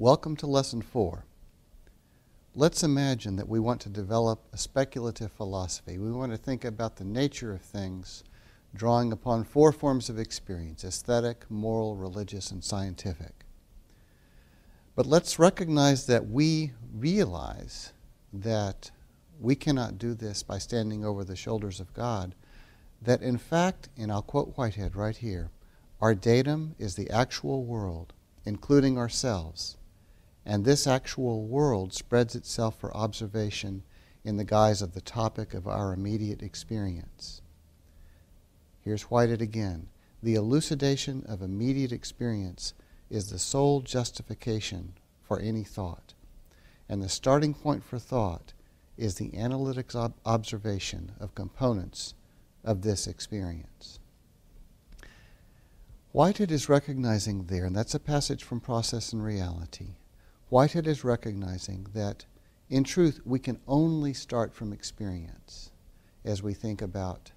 Welcome to Lesson 4. Let's imagine that we want to develop a speculative philosophy. We want to think about the nature of things, drawing upon 4 forms of experience: aesthetic, moral, religious, and scientific. But let's recognize that we realize that we cannot do this by standing over the shoulders of God, that in fact, and I'll quote Whitehead right here, our datum is the actual world, including ourselves, and this actual world spreads itself for observation in the guise of the topic of our immediate experience. Here's Whitehead again. The elucidation of immediate experience is the sole justification for any thought, and the starting point for thought is the analytic observation of components of this experience. Whitehead is recognizing there, and that's a passage from Process and Reality, Whitehead is recognizing that, in truth, we can only start from experience as we think about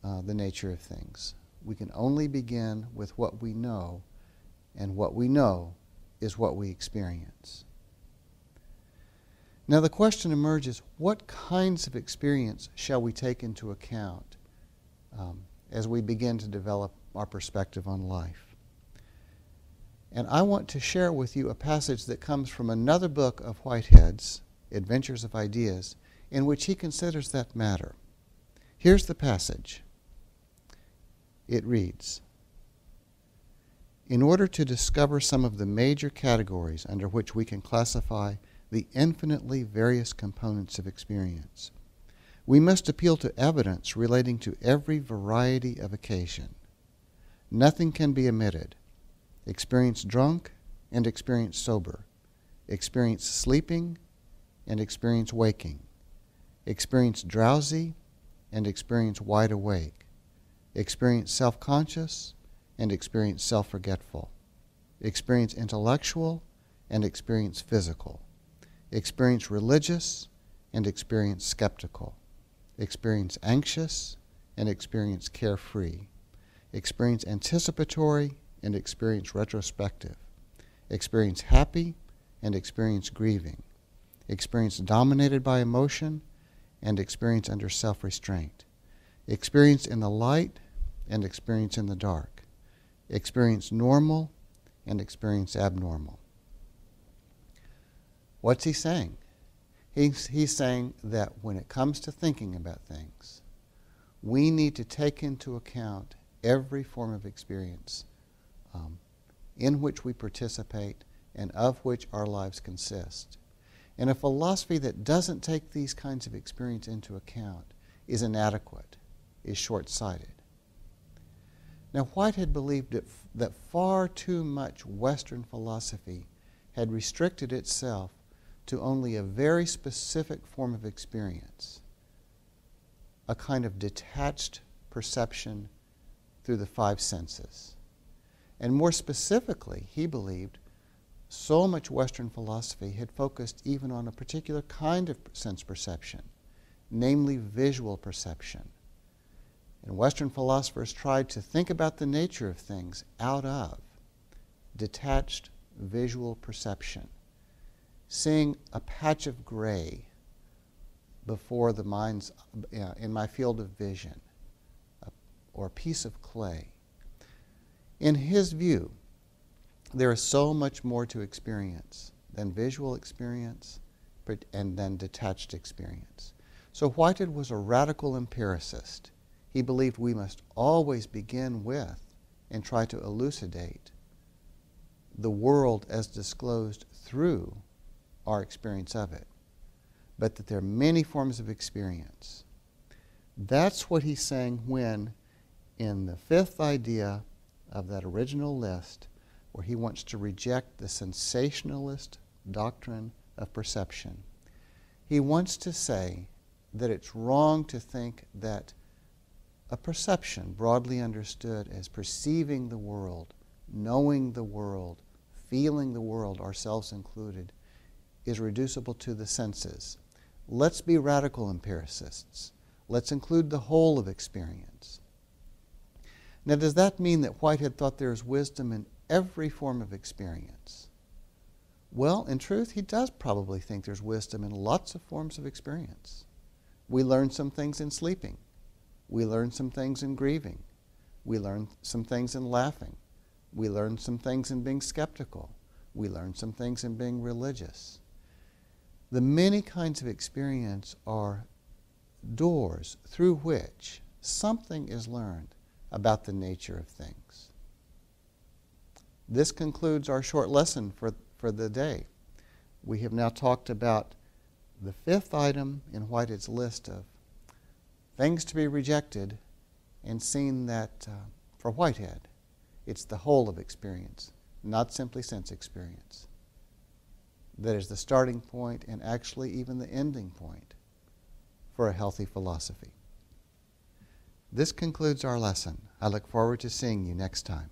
the nature of things. We can only begin with what we know, and what we know is what we experience. Now the question emerges, what kinds of experience shall we take into account as we begin to develop our perspective on life? And I want to share with you a passage that comes from another book of Whitehead's, Adventures of Ideas, in which he considers that matter. Here's the passage. It reads, "In order to discover some of the major categories under which we can classify the infinitely various components of experience, we must appeal to evidence relating to every variety of occasion. Nothing can be omitted. Experience drunk and experience sober, experience sleeping and experience waking, experience drowsy and experience wide awake, experience self-conscious and experience self-forgetful, experience intellectual and experience physical, experience religious and experience skeptical, experience anxious and experience carefree, experience anticipatory and experience retrospective, experience happy and experience grieving, experience dominated by emotion and experience under self-restraint, experience in the light and experience in the dark, experience normal and experience abnormal." What's he saying? He's saying that when it comes to thinking about things, we need to take into account every form of experience in which we participate and of which our lives consist. And a philosophy that doesn't take these kinds of experience into account is inadequate, is short-sighted. Now, Whitehead believed that far too much Western philosophy had restricted itself to only a very specific form of experience, a kind of detached perception through the 5 senses. And more specifically, he believed so much Western philosophy had focused even on a particular kind of sense perception, namely visual perception. And Western philosophers tried to think about the nature of things out of detached visual perception, seeing a patch of gray before the mind's, in my field of vision, or a piece of clay. In his view, there is so much more to experience than visual experience and then detached experience. So Whitehead was a radical empiricist. He believed we must always begin with and try to elucidate the world as disclosed through our experience of it, but that there are many forms of experience. That's what he's saying when, in the 5th idea of that original list, where he wants to reject the sensationalist doctrine of perception, he wants to say that it's wrong to think that a perception, broadly understood as perceiving the world, knowing the world, feeling the world, ourselves included, is reducible to the senses. Let's be radical empiricists. Let's include the whole of experience. Now, does that mean that Whitehead thought there is wisdom in every form of experience? Well, in truth, he does probably think there's wisdom in lots of forms of experience. We learn some things in sleeping. We learn some things in grieving. We learn some things in laughing. We learn some things in being skeptical. We learn some things in being religious. The many kinds of experience are doors through which something is learned about the nature of things. This concludes our short lesson for the day. We have now talked about the fifth item in Whitehead's list of things to be rejected, and seen that for Whitehead, it's the whole of experience, not simply sense experience, that is the starting point and actually even the ending point for a healthy philosophy. This concludes our lesson. I look forward to seeing you next time.